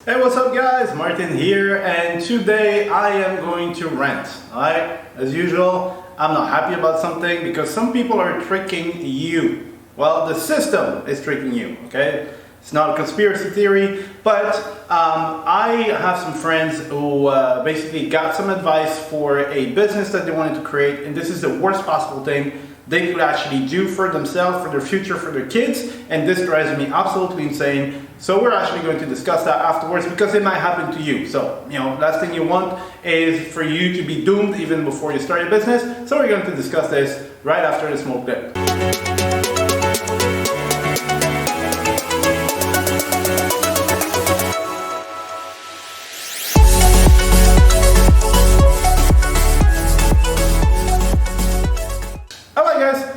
Hey, what's up guys? Martin here, and today I am going to rant. Alright, as usual, I'm not happy about something because some people are tricking you. Well, the system is tricking you, okay? It's not a conspiracy theory, but I have some friends who basically got some advice for a business that they wanted to create, and this is the worst possible thing they could actually do for themselves, for their future, for their kids, and this drives me absolutely insane. So we're actually going to discuss that afterwards because it might happen to you. So, last thing you want is for you to be doomed even before you start your business. So we're going to discuss this right after the smoke clip.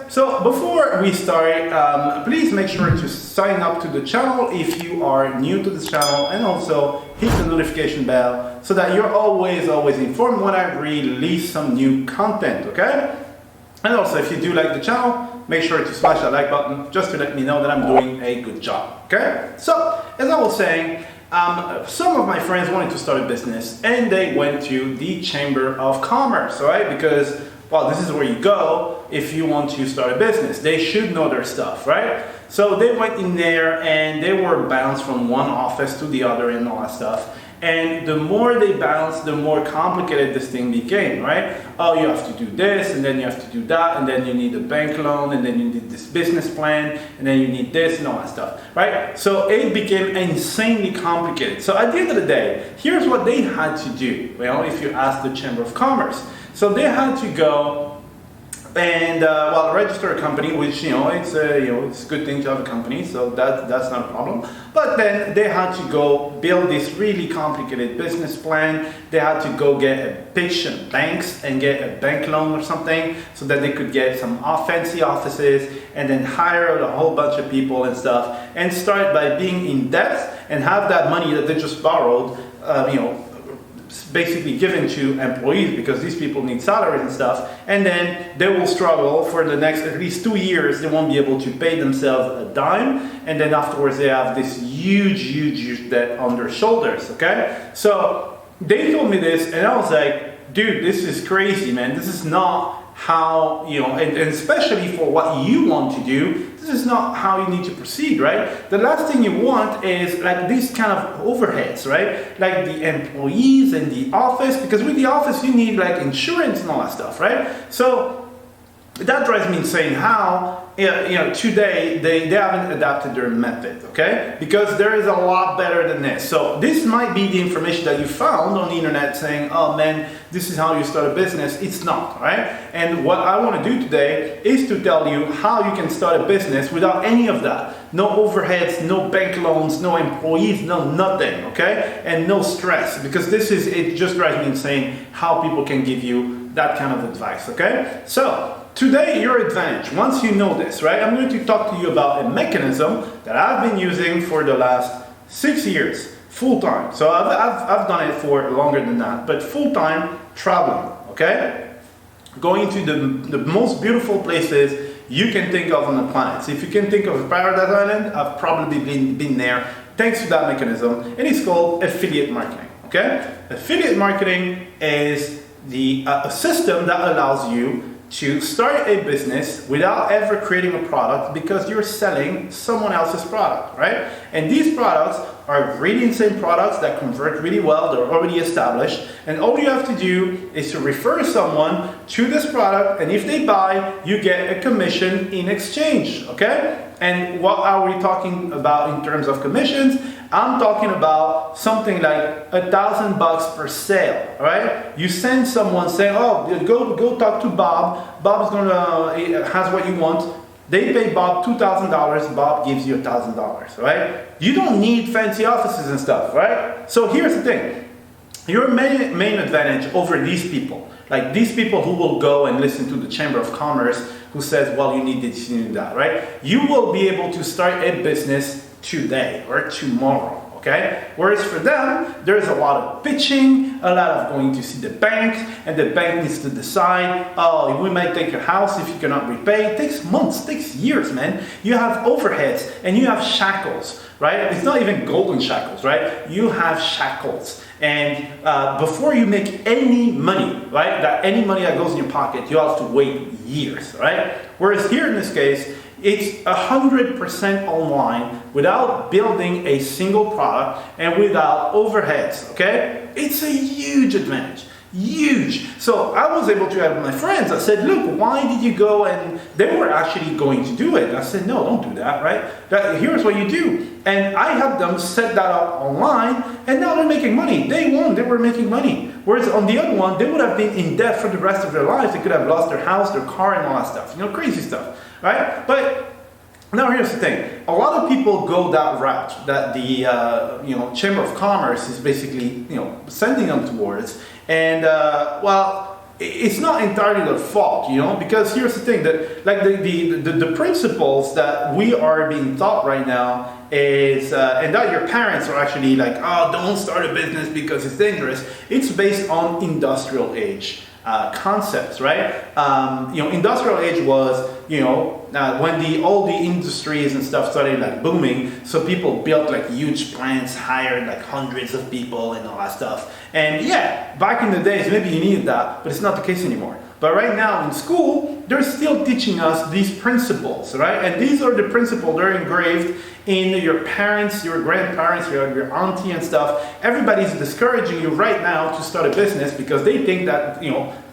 So before we start, please make sure to sign up to the channel if you are new to this channel, and also hit the notification bell so that you're always informed when I release some new content, okay? And also, if you do like the channel, make sure to smash that like button just to let me know that I'm doing a good job, okay? So, as I was saying, some of my friends wanted to start a business and they went to the Chamber of Commerce, right? Because, well, this is where you go if you want to start a business. They should know their stuff, right? So they went in there and they were bounced from one office to the other and all that stuff. And the more they bounced, the more complicated this thing became, right? Oh, you have to do this, and then you have to do that, and then you need a bank loan, and then you need this business plan, and then you need this and all that stuff, right? So it became insanely complicated. So at the end of the day, here's what they had to do, if you ask the Chamber of Commerce. So they had to go and register a company, which it's a good thing to have a company, so that's not a problem. But then they had to go build this really complicated business plan. They had to go get a pitch at banks and get a bank loan or something, so that they could get some fancy offices and then hire a whole bunch of people and stuff, and start by being in debt and have that money that they just borrowed, basically given to employees, because these people need salaries and stuff, and then they will struggle for the next at least 2 years. They won't be able to pay themselves a dime, and then afterwards they have this huge debt on their shoulders, okay? So they told me this and I was like, dude, this is crazy, man. This is not how, and especially for what you want to do, this is not how you need to proceed, right? The last thing you want is like these kind of overheads, right? Like the employees and the office, because with the office you need like insurance and all that stuff, right? So that drives me insane how, today they haven't adapted their method, okay? Because there is a lot better than this. So this might be the information that you found on the internet saying, oh man, this is how you start a business. It's not, right? And what I want to do today is to tell you how you can start a business without any of that. No overheads, no bank loans, no employees, no nothing, okay? And no stress, because it just drives me insane how people can give you that kind of advice, okay? So today, your advantage, once you know this, right? I'm going to talk to you about a mechanism that I've been using for the last 6 years, full time. So I've done it for longer than that, but full time traveling, okay? Going to the most beautiful places you can think of on the planet. So if you can think of Paradise Island, I've probably been there thanks to that mechanism, and it's called affiliate marketing, okay? Affiliate marketing is a system that allows you to start a business without ever creating a product, because you're selling someone else's product, right? And these products are really insane products that convert really well. They're already established, and all you have to do is to refer someone to this product, and if they buy, you get a commission in exchange, okay? And what are we talking about in terms of commissions? I'm talking about something like $1,000 per sale, right? You send someone saying, oh, go talk to Bob. Bob's has what you want. They pay Bob $2,000. Bob gives you $1,000, right? You don't need fancy offices and stuff, right? So here's the thing. Your main advantage over these people, like these people who will go and listen to the Chamber of Commerce, who says, well, you need this, you need that, right? You will be able to start a business today or tomorrow, okay? Whereas for them, there's a lot of pitching, a lot of going to see the bank, and the bank needs to decide, oh, we might take your house if you cannot repay. It takes months, it takes years, man. You have overheads and you have shackles. right? It's not even golden shackles, right? You have shackles. And before you make any money, right, that any money that goes in your pocket, you have to wait years, right? Whereas here in this case, it's 100% online without building a single product and without overheads, okay? It's a huge advantage. Huge. So I was able to have my friends. I said, look, why did you go? And they were actually going to do it. And I said, no, don't do that, right? Here's what you do. And I helped them set that up online, and now they're making money. Day one, they were making money. Whereas on the other one, they would have been in debt for the rest of their lives. They could have lost their house, their car, and all that stuff. You know, crazy stuff, right? But now here's the thing. A lot of people go that route that the Chamber of Commerce is basically sending them towards, and it's not entirely their fault, because here's the thing, that like the principles that we are being taught right now is, and that your parents are actually like, oh, don't start a business because it's dangerous. It's based on industrial age concepts, right? Industrial age was, when all the industries and stuff started like booming, so people built like huge plants, hired like hundreds of people and all that stuff. And yeah, back in the days, maybe you needed that, but it's not the case anymore. But right now in school, they're still teaching us these principles, right? And these are the principles that are engraved in your parents, your grandparents, your auntie and stuff. Everybody's discouraging you right now to start a business because they think that,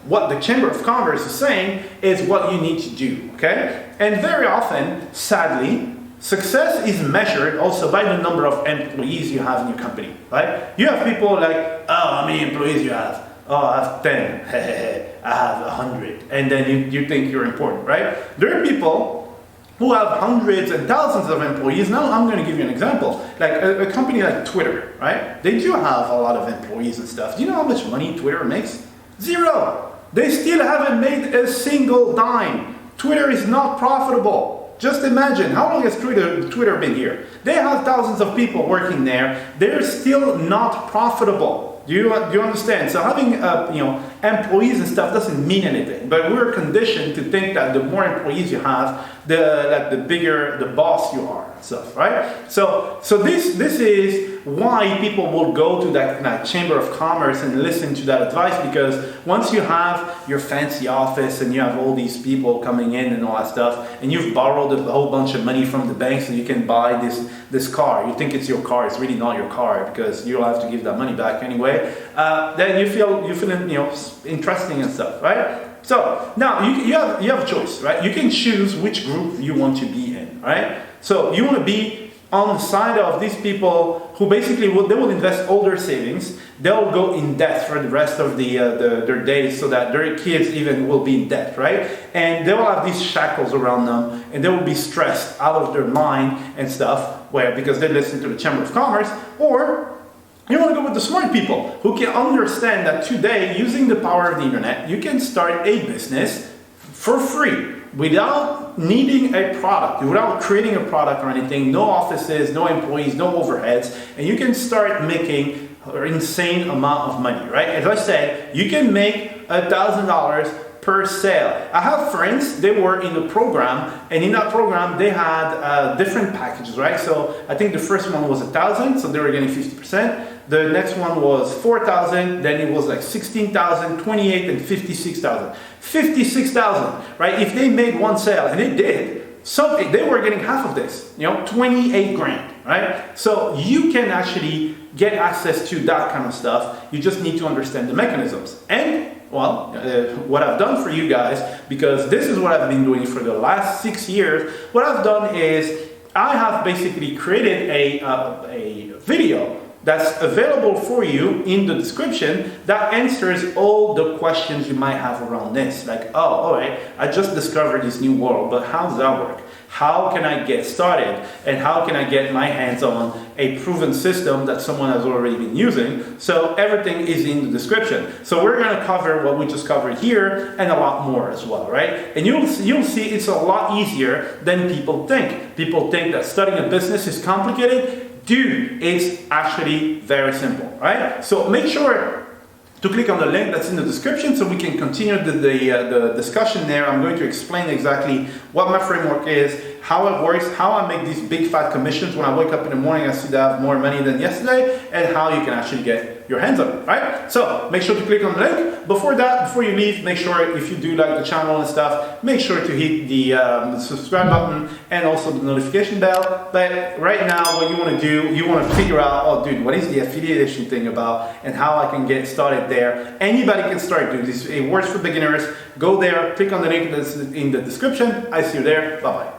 what the Chamber of Commerce is saying is what you need to do, okay? And very often, sadly, success is measured also by the number of employees you have in your company, right? You have people like, oh, how many employees you have? Oh, I have 10. I have 100. And then you think you're important, right? There are people who have hundreds and thousands of employees. Now I'm going to give you an example. Like a company like Twitter, right? They do have a lot of employees and stuff. Do you know how much money Twitter makes? Zero. They still haven't made a single dime. Twitter is not profitable. Just imagine, how long has Twitter been here? They have thousands of people working there. They're still not profitable. Do you understand? So having employees and stuff doesn't mean anything. But we're conditioned to think that the more employees you have, the bigger the boss you are and stuff, right? So this is why people will go to that Chamber of Commerce and listen to that advice, because once you have your fancy office and you have all these people coming in and all that stuff, and you've borrowed a whole bunch of money from the bank so you can buy this car. You think it's your car, it's really not your car because you'll have to give that money back anyway. Then you feel interesting and stuff, right? So now you have a choice, right? You can choose which group you want to be in, right? So you want to be on the side of these people who basically they will invest all their savings. They'll go in debt for the rest of their days, so that their kids even will be in debt, right? And they will have these shackles around them, and they will be stressed out of their mind and stuff, because they listen to the Chamber of Commerce. Or you want to go with the smart people who can understand that today, using the power of the internet, you can start a business for free without needing a product, without creating a product or anything, no offices, no employees, no overheads, and you can start making an insane amount of money, right? As I said, you can make $1,000 per sale. I have friends, they were in the program, and in that program they had different packages, right? So I think the first one was 1,000, so they were getting 50%. The next one was 4,000, then it was like 16,000, 28, and 56,000. 56,000, right? If they made one sale, and they did, they were getting half of this, 28 grand, right? So you can actually get access to that kind of stuff. You just need to understand the mechanisms. And what I've done for you guys, because this is what I've been doing for the last 6 years, what I've done is I have basically created a video that's available for you in the description that answers all the questions you might have around this. Like, oh, all right, I just discovered this new world, but how does that work? How can I get started? And how can I get my hands on a proven system that someone has already been using? So everything is in the description. So we're going to cover what we just covered here and a lot more as well, right? And you'll see it's a lot easier than people think. People think that starting a business is complicated. Dude, it's actually very simple, right? So make sure to click on the link that's in the description so we can continue the discussion there. I'm going to explain exactly what my framework is how it works, how I make these big fat commissions when I wake up in the morning, I see that I have more money than yesterday, and how you can actually get your hands on it, right? So make sure to click on the link. Before you leave, make sure if you do like the channel and stuff, make sure to hit the subscribe button and also the notification bell. But right now, what you want to do, you want to figure out, oh dude, what is the affiliation thing about and how I can get started there. Anybody can start doing this. It works for beginners. Go there, click on the link that's in the description. I see you there. Bye-bye.